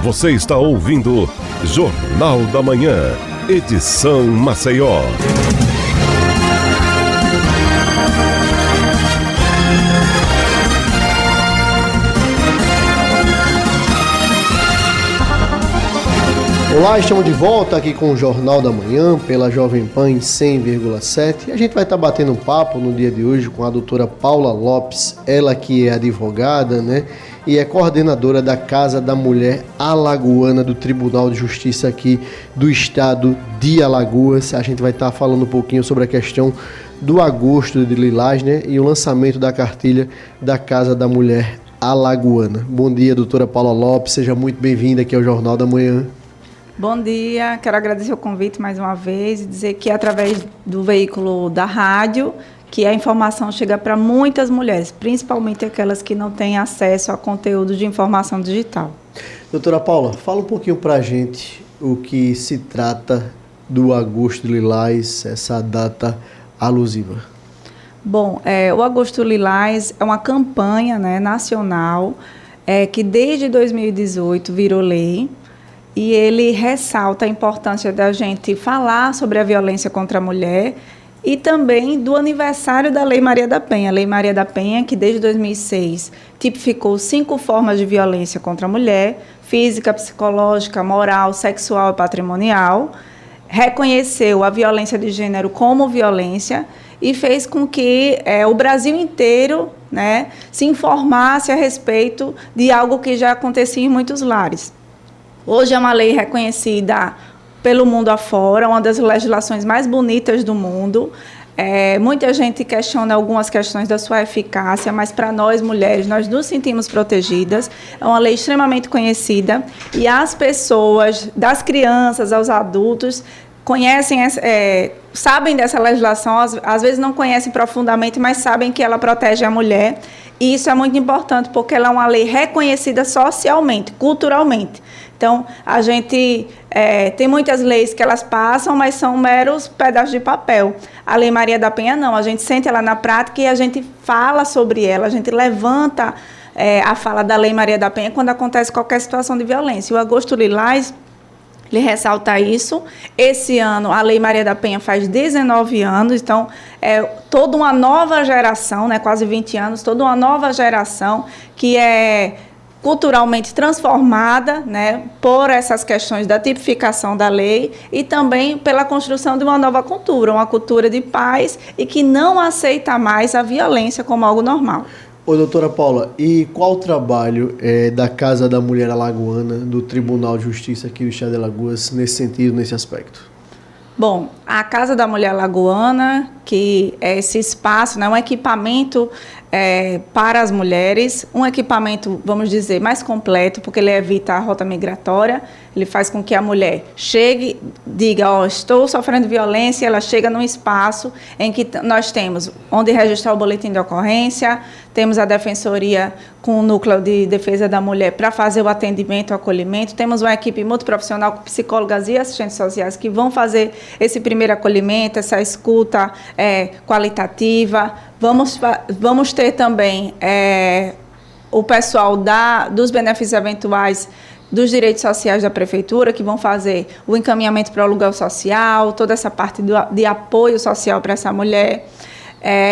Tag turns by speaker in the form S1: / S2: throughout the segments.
S1: Você está ouvindo Jornal da Manhã, edição Maceió.
S2: Olá, estamos de volta aqui com o Jornal da Manhã, pela Jovem Pan em 100,7. A gente vai estar batendo um papo no dia de hoje com a doutora Paula Lopes, ela que é advogada, né? E é coordenadora da Casa da Mulher Alagoana do Tribunal de Justiça aqui do estado de Alagoas. A gente vai estar falando um pouquinho sobre a questão do Agosto de Lilás, né? E o lançamento da cartilha da Casa da Mulher Alagoana. Bom dia, doutora Paula Lopes, seja muito bem-vinda aqui ao Jornal da Manhã.
S3: Bom dia, quero agradecer o convite mais uma vez e dizer que através do veículo da rádio que a informação chega para muitas mulheres, principalmente aquelas que não têm acesso a conteúdo de informação digital. Doutora Paula, fala um pouquinho para a gente o que se trata do Agosto Lilás, essa data alusiva. Bom, o Agosto Lilás é uma campanha, né, nacional que desde 2018 virou lei. E ele ressalta a importância da gente falar sobre a violência contra a mulher e também do aniversário da Lei Maria da Penha. A Lei Maria da Penha, que desde 2006 tipificou 5 formas de violência contra a mulher: física, psicológica, moral, sexual e patrimonial, reconheceu a violência de gênero como violência e fez com que o Brasil inteiro, né, se informasse a respeito de algo que já acontecia em muitos lares. Hoje é uma lei reconhecida pelo mundo afora, uma das legislações mais bonitas do mundo. Muita gente questiona algumas questões da sua eficácia, mas para nós, mulheres, nós nos sentimos protegidas. É uma lei extremamente conhecida e as pessoas, das crianças aos adultos, conhecem, sabem dessa legislação, às vezes não conhecem profundamente, mas sabem que ela protege a mulher. E isso é muito importante, porque ela é uma lei reconhecida socialmente, culturalmente. Então, a gente tem muitas leis que elas passam, mas são meros pedaços de papel. A Lei Maria da Penha não, a gente sente ela na prática e a gente fala sobre ela, a gente levanta a fala da Lei Maria da Penha quando acontece qualquer situação de violência. O Agosto Lilás, ele ressalta isso. Esse ano, a Lei Maria da Penha faz 19 anos, então toda uma nova geração, né, quase 20 anos, toda uma nova geração que é culturalmente transformada, né, por essas questões da tipificação da lei e também pela construção de uma nova cultura, uma cultura de paz e que não aceita mais a violência como algo normal. Ô, doutora Paula, e qual o trabalho da Casa da Mulher Alagoana, do Tribunal de Justiça aqui do Estado de Alagoas, nesse sentido, nesse aspecto? Bom, a Casa da Mulher Alagoana, que é esse espaço, né, um equipamento para as mulheres, um equipamento, vamos dizer, mais completo, porque ele evita a rota migratória, ele faz com que a mulher chegue, diga, estou sofrendo violência, ela chega num espaço em que nós temos onde registrar o boletim de ocorrência, temos a Defensoria com o Núcleo de Defesa da Mulher para fazer o atendimento, o acolhimento, temos uma equipe multiprofissional com psicólogas e assistentes sociais que vão fazer esse primeiro acolhimento, essa escuta qualitativa. Vamos ter também o pessoal dos benefícios eventuais dos direitos sociais da Prefeitura, que vão fazer o encaminhamento para o aluguel social, toda essa parte de apoio social para essa mulher.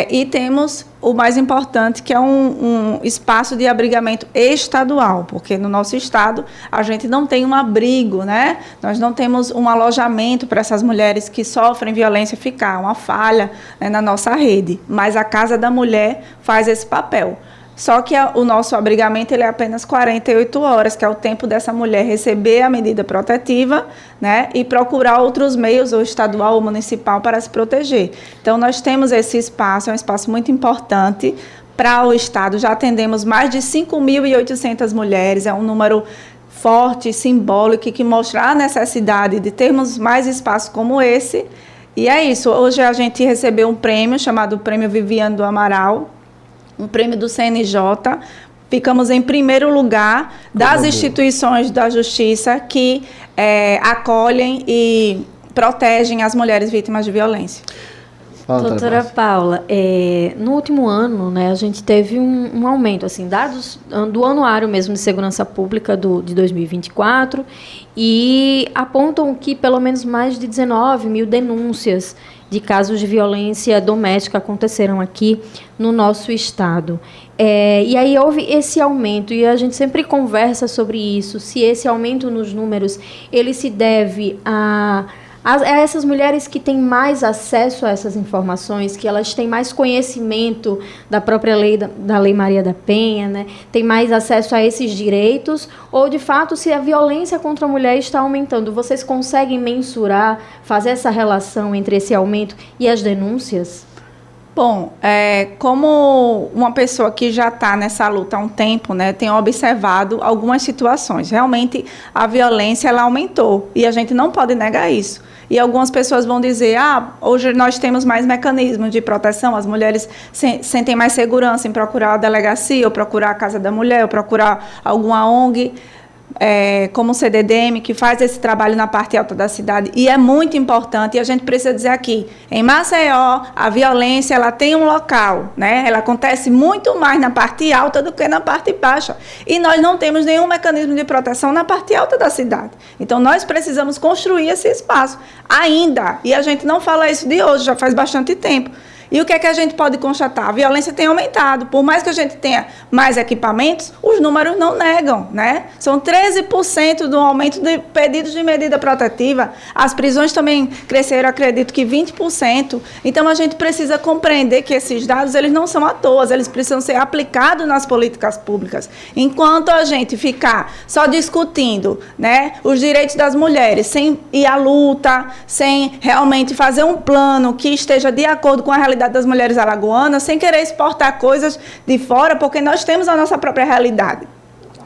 S3: E temos o mais importante, que é um espaço de abrigamento estadual, porque no nosso estado a gente não tem um abrigo, né? Nós não temos um alojamento para essas mulheres que sofrem violência ficar, uma falha, né, na nossa rede. Mas a Casa da Mulher faz esse papel. Só que o nosso abrigamento ele é apenas 48 horas, que é o tempo dessa mulher receber a medida protetiva, né, e procurar outros meios, ou estadual ou municipal, para se proteger. Então, nós temos esse espaço, é um espaço muito importante para o Estado. Já atendemos mais de 5.800 mulheres, é um número forte, simbólico, que mostra a necessidade de termos mais espaços como esse. E é isso, hoje a gente recebeu um prêmio chamado Prêmio Viviane do Amaral, um prêmio do CNJ, ficamos em primeiro lugar das instituições da justiça que acolhem e protegem as mulheres vítimas de violência.
S2: Fala,
S4: Doutora Paula, no último ano, né, a gente teve um aumento, assim, dados do Anuário mesmo de Segurança Pública de 2024, e apontam que pelo menos mais de 19 mil denúncias de casos de violência doméstica aconteceram aqui no nosso estado. E aí houve esse aumento, e a gente sempre conversa sobre isso, se esse aumento nos números, ele se deve a essas mulheres que têm mais acesso a essas informações, que elas têm mais conhecimento da própria lei, da Lei Maria da Penha, né? Têm mais acesso a esses direitos, ou de fato se a violência contra a mulher está aumentando. Vocês conseguem mensurar, fazer essa relação entre esse aumento e as denúncias?
S3: Bom, como uma pessoa que já está nessa luta há um tempo, né, tem observado algumas situações. Realmente, a violência ela aumentou e a gente não pode negar isso. E algumas pessoas vão dizer, hoje nós temos mais mecanismos de proteção, as mulheres sentem mais segurança em procurar a delegacia, ou procurar a Casa da Mulher, ou procurar alguma ONG, como o CDDM, que faz esse trabalho na parte alta da cidade, e é muito importante, e a gente precisa dizer aqui, em Maceió, a violência, ela tem um local, né? Ela acontece muito mais na parte alta do que na parte baixa, e nós não temos nenhum mecanismo de proteção na parte alta da cidade, então nós precisamos construir esse espaço, ainda, e a gente não fala isso de hoje, já faz bastante tempo. E o que é que a gente pode constatar? A violência tem aumentado. Por mais que a gente tenha mais equipamentos, os números não negam, né? São 13% do aumento de pedidos de medida protetiva. As prisões também cresceram, acredito que 20%. Então, a gente precisa compreender que esses dados, eles não são à toa, eles precisam ser aplicados nas políticas públicas. Enquanto a gente ficar só discutindo, né, os direitos das mulheres, sem ir à luta, sem realmente fazer um plano que esteja de acordo com a realidade das mulheres alagoanas, sem querer exportar coisas de fora, porque nós temos a nossa própria realidade.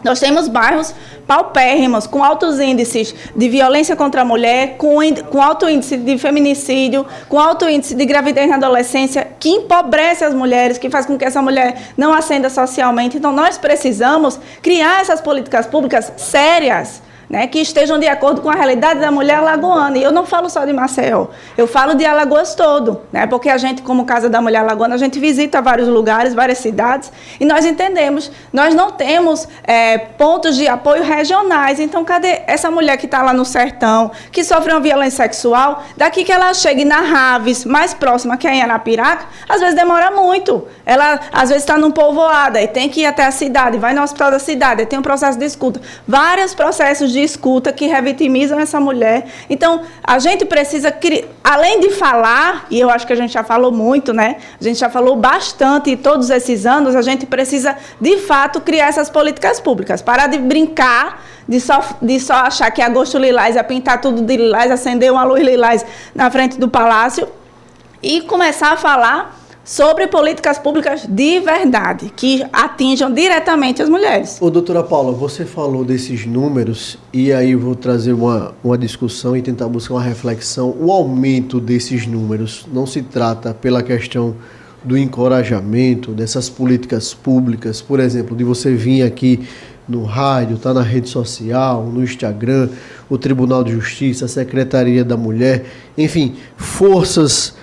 S3: Nós temos bairros paupérrimos, com altos índices de violência contra a mulher, com alto índice de feminicídio, com alto índice de gravidez na adolescência, que empobrece as mulheres, que faz com que essa mulher não ascenda socialmente. Então, nós precisamos criar essas políticas públicas sérias, né, que estejam de acordo com a realidade da mulher alagoana. E eu não falo só de Maceió, eu falo de Alagoas todo, né, porque a gente, como Casa da Mulher Alagoana, a gente visita vários lugares, várias cidades, e nós entendemos, nós não temos pontos de apoio regionais. Então, cadê essa mulher que está lá no sertão, que sofre uma violência sexual, daqui que ela chegue na Raves, mais próxima que é em Arapiraca, às vezes demora muito. Ela, às vezes, está num povoado e tem que ir até a cidade, vai no hospital da cidade, tem um processo de escuta, vários processos de escuta que revitimizam essa mulher. Então, a gente precisa, além de falar, e eu acho que a gente já falou muito, né? A gente já falou bastante todos esses anos, a gente precisa, de fato, criar essas políticas públicas. Parar de brincar, de só achar que agosto lilás é pintar tudo de lilás, acender uma luz lilás na frente do palácio, e começar a falar sobre políticas públicas de verdade, que atinjam diretamente as mulheres.
S2: Doutora Paula, você falou desses números, e aí vou trazer uma discussão e tentar buscar uma reflexão. O aumento desses números não se trata pela questão do encorajamento, dessas políticas públicas, por exemplo, de você vir aqui no rádio, tá na rede social, no Instagram, o Tribunal de Justiça, a Secretaria da Mulher, enfim, forças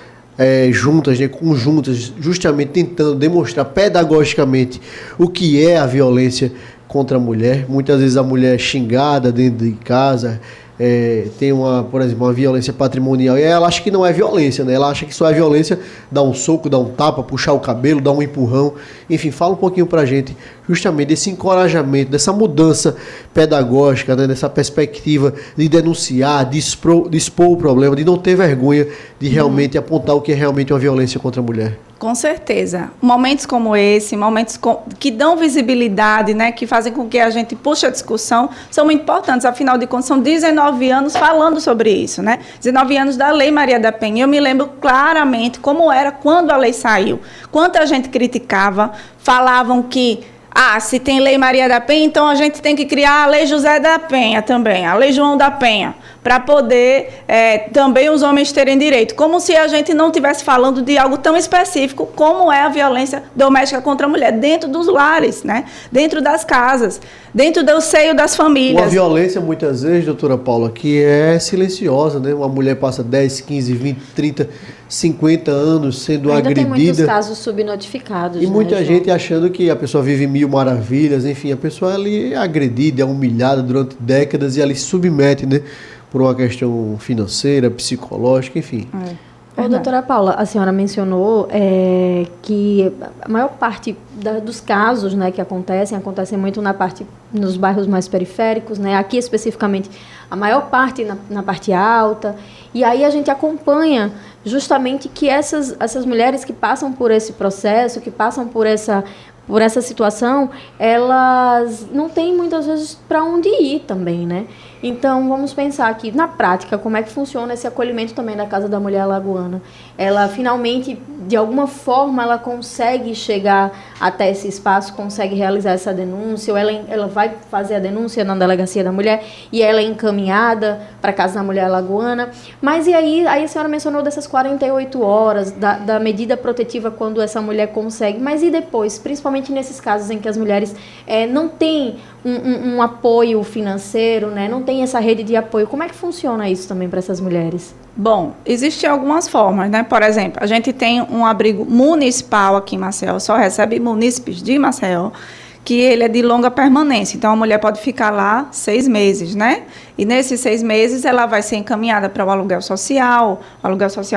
S2: juntas, né, conjuntas, justamente tentando demonstrar pedagogicamente o que é a violência contra a mulher. Muitas vezes a mulher é xingada dentro de casa, tem por exemplo, uma violência patrimonial, e ela acha que não é violência, né? Ela acha que só é violência dar um soco, dar um tapa, puxar o cabelo, dar um empurrão. Enfim, fala um pouquinho pra gente justamente desse encorajamento, dessa mudança pedagógica, né? Dessa perspectiva de denunciar, de expor o problema, de não ter vergonha de realmente apontar o que é realmente uma violência contra a mulher.
S3: Com certeza. Momentos como esse, momentos que dão visibilidade, né, que fazem com que a gente puxe a discussão, são muito importantes. Afinal de contas, são 19 anos falando sobre isso, né? 19 anos da Lei Maria da Penha. Eu me lembro claramente como era quando a lei saiu. Quanta gente criticava, falavam que se tem Lei Maria da Penha, então a gente tem que criar a Lei José da Penha também, a Lei João da Penha, para poder também os homens terem direito. Como se a gente não estivesse falando de algo tão específico como é a violência doméstica contra a mulher, dentro dos lares, né? Dentro das casas, dentro do seio das famílias.
S2: Uma violência, muitas vezes, doutora Paula, que é silenciosa, né? Uma mulher passa 10, 15, 20, 30, 50 anos sendo
S4: Ainda
S2: agredida.
S4: tem muitos casos subnotificados.
S2: E muita
S4: João?
S2: gente achando que a pessoa vive mil maravilhas, enfim, a pessoa ali é agredida, é humilhada durante décadas e ali se submete, né, por uma questão financeira, psicológica, enfim.
S4: Ô, doutora Paula, a senhora mencionou que a maior parte dos casos, né, que acontecem muito nos bairros mais periféricos, né, aqui especificamente a maior parte na parte alta, e aí a gente acompanha justamente que essas mulheres que passam por esse processo, que passam por essa situação, elas não têm muitas vezes para onde ir também, né? Então, vamos pensar aqui, na prática, como é que funciona esse acolhimento também da Casa da Mulher Alagoana. Ela, finalmente, de alguma forma, ela consegue chegar até esse espaço, consegue realizar essa denúncia, ou ela vai fazer a denúncia na Delegacia da Mulher e ela é encaminhada para a Casa da Mulher Alagoana. Mas e aí a senhora mencionou dessas 48 horas, da medida protetiva quando essa mulher consegue, mas e depois, principalmente nesses casos em que as mulheres não têm um apoio financeiro, né? Não tem essa rede de apoio. Como é que funciona isso também para essas mulheres?
S3: Bom, existem algumas formas, né? Por exemplo, a gente tem um abrigo municipal aqui em Maceió, só recebe munícipes de Maceió, que ele é de longa permanência. Então, a mulher pode ficar lá 6 meses, né? E nesses 6 meses, ela vai ser encaminhada para o aluguel social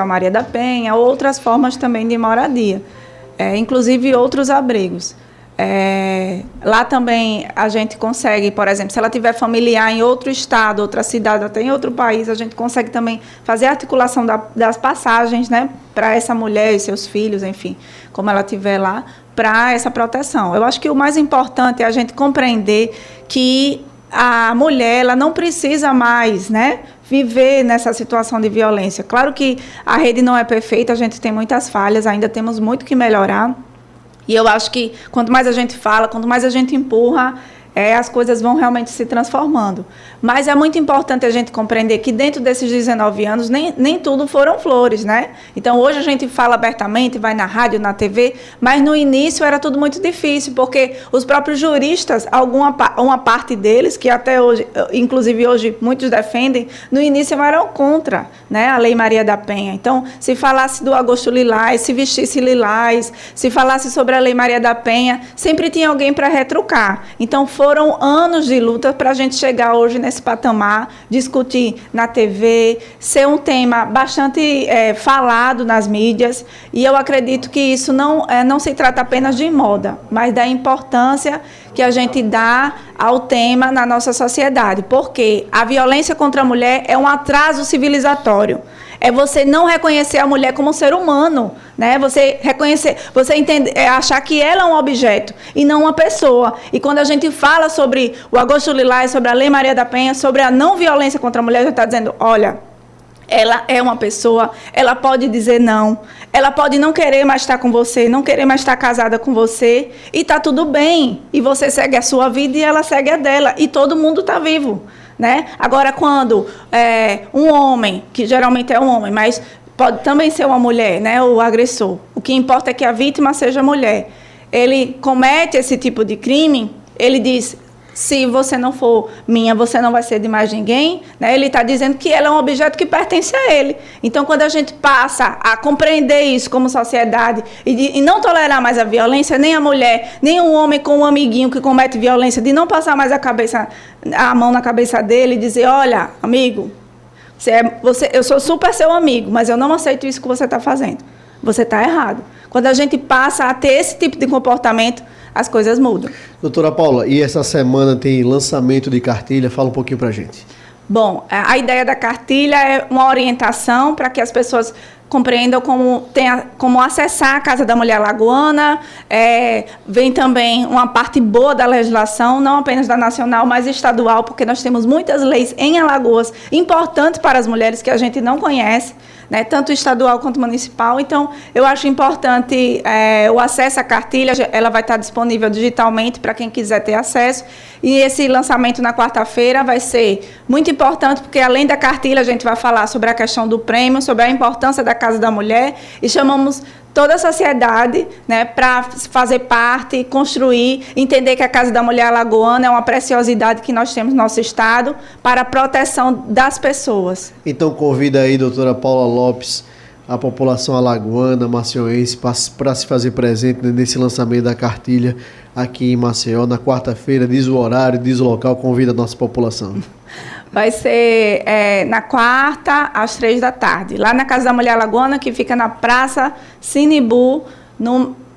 S3: Maria da Penha, outras formas também de moradia, inclusive outros abrigos. Lá também a gente consegue, por exemplo, se ela tiver familiar em outro estado, outra cidade, até em outro país, a gente consegue também fazer a articulação das passagens, né, para essa mulher e seus filhos, enfim, como ela estiver lá, para essa proteção. Eu acho que o mais importante é a gente compreender que a mulher, ela não precisa mais, né, viver nessa situação de violência. Claro que a rede não é perfeita, a gente tem muitas falhas, ainda temos muito que melhorar. E eu acho que quanto mais a gente fala, quanto mais a gente empurra, as coisas vão realmente se transformando. Mas é muito importante a gente compreender que dentro desses 19 anos, nem tudo foram flores, né? Então, hoje a gente fala abertamente, vai na rádio, na TV, mas no início era tudo muito difícil, porque os próprios juristas, uma parte deles, que até hoje, inclusive hoje muitos defendem, no início eram contra, né, a Lei Maria da Penha. Então, se falasse do agosto lilás, se vestisse lilás, se falasse sobre a Lei Maria da Penha, sempre tinha alguém para retrucar. Então, foram anos de luta para a gente chegar hoje nesse patamar, discutir na TV, ser um tema bastante falado nas mídias, e eu acredito que isso não se trata apenas de moda, mas da importância que a gente dá ao tema na nossa sociedade, porque a violência contra a mulher é um atraso civilizatório. É você não reconhecer a mulher como um ser humano, né? Você reconhecer, você entender, achar que ela é um objeto e não uma pessoa. E quando a gente fala sobre o Agosto Lilás, sobre a Lei Maria da Penha, sobre a não violência contra a mulher, a gente está dizendo, olha, ela é uma pessoa, ela pode dizer não, ela pode não querer mais estar com você, não querer mais estar casada com você, e está tudo bem. E você segue a sua vida e ela segue a dela, e todo mundo está vivo, né? Agora, quando um homem, que geralmente é um homem, mas pode também ser uma mulher, né, o agressor, o que importa é que a vítima seja mulher, ele comete esse tipo de crime, ele diz, se você não for minha, você não vai ser de mais ninguém, né? Ele está dizendo que ela é um objeto que pertence a ele. Então, quando a gente passa a compreender isso como sociedade e não tolerar mais a violência, nem a mulher, nem o homem com um amiguinho que comete violência, de não passar mais a mão na cabeça dele e dizer, olha, amigo, eu sou super seu amigo, mas eu não aceito isso que você está fazendo. Você está errado. Quando a gente passa a ter esse tipo de comportamento, as coisas mudam. Doutora Paula, e essa semana tem lançamento de cartilha? Fala um pouquinho para a gente. Bom, a ideia da cartilha é uma orientação para que as pessoas compreendam como acessar a Casa da Mulher Alagoana. Vem também uma parte boa da legislação, não apenas da nacional, mas estadual, porque nós temos muitas leis em Alagoas importantes para as mulheres que a gente não conhece, né, tanto estadual quanto municipal. Então, eu acho importante o acesso à cartilha. Ela vai estar disponível digitalmente para quem quiser ter acesso. E esse lançamento na quarta-feira vai ser muito importante, porque além da cartilha, a gente vai falar sobre a questão do prêmio, sobre a importância da Casa da Mulher, e chamamos toda a sociedade, né, para fazer parte, construir, entender que a Casa da Mulher Alagoana é uma preciosidade que nós temos no nosso estado para a proteção das pessoas. Então, convida aí, doutora Paula Lopes,
S2: a população alagoana, maceiense, para se fazer presente nesse lançamento da cartilha aqui em Maceió, na quarta-feira. Diz o horário, diz o local, convida a nossa população.
S3: Vai ser na quarta, às 3h, lá na Casa da Mulher Alagoana, que fica na Praça Sinibu,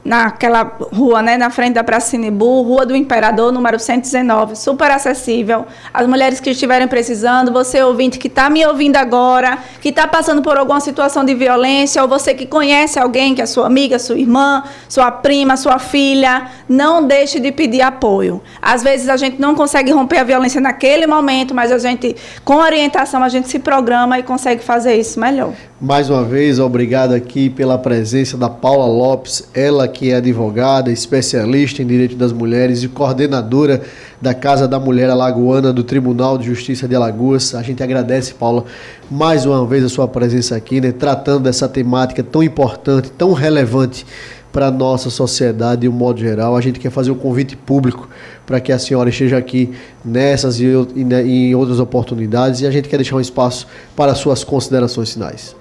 S3: naquela rua, né, na frente da Praça Sinibu, Rua do Imperador, número 119, super acessível. As mulheres que estiverem precisando, você ouvinte que está me ouvindo agora, que está passando por alguma situação de violência, ou você que conhece alguém, que é sua amiga, sua irmã, sua prima, sua filha, não deixe de pedir apoio. Às vezes a gente não consegue romper a violência naquele momento, mas a gente, com orientação, a gente se programa e consegue fazer isso melhor.
S2: Mais uma vez, obrigado aqui pela presença da Paula Lopes, ela que é advogada, especialista em direito das mulheres e coordenadora da Casa da Mulher Alagoana do Tribunal de Justiça de Alagoas. A gente agradece, Paula, mais uma vez a sua presença aqui, né, tratando dessa temática tão importante, tão relevante para a nossa sociedade de um modo geral. A gente quer fazer um convite público para que a senhora esteja aqui nessas e em outras oportunidades, e a gente quer deixar um espaço para suas considerações finais.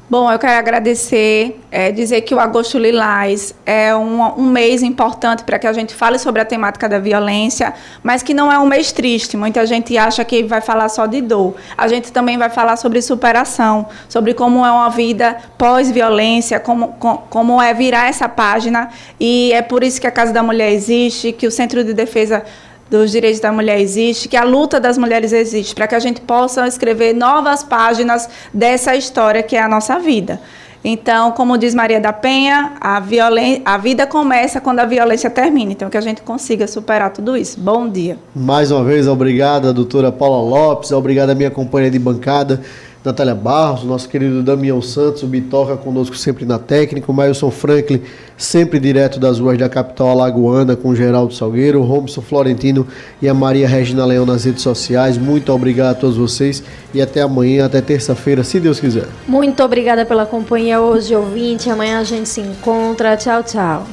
S3: Bom, eu quero agradecer, dizer que o Agosto Lilás é um mês importante para que a gente fale sobre a temática da violência, mas que não é um mês triste. Muita gente acha que vai falar só de dor. A gente também vai falar sobre superação, sobre como é uma vida pós-violência, como é virar essa página. E é por isso que a Casa da Mulher existe, que o Centro de Defesa dos Direitos da Mulher existe, que a luta das mulheres existe, para que a gente possa escrever novas páginas dessa história que é a nossa vida. Então, como diz Maria da Penha, a vida começa quando a violência termina. Então, que a gente consiga superar tudo isso. Bom dia.
S2: Mais uma vez, obrigada, doutora Paula Lopes, obrigada a minha companheira de bancada, Natália Barros, nosso querido Damião Santos, o Bitoca conosco sempre na técnica, o Mailson Franklin, sempre direto das ruas da capital alagoana, com o Geraldo Salgueiro, o Robson Florentino e a Maria Regina Leão nas redes sociais. Muito obrigado a todos vocês e até amanhã, até terça-feira, se Deus quiser.
S4: Muito obrigada pela companhia hoje, ouvinte. Amanhã a gente se encontra. Tchau, tchau.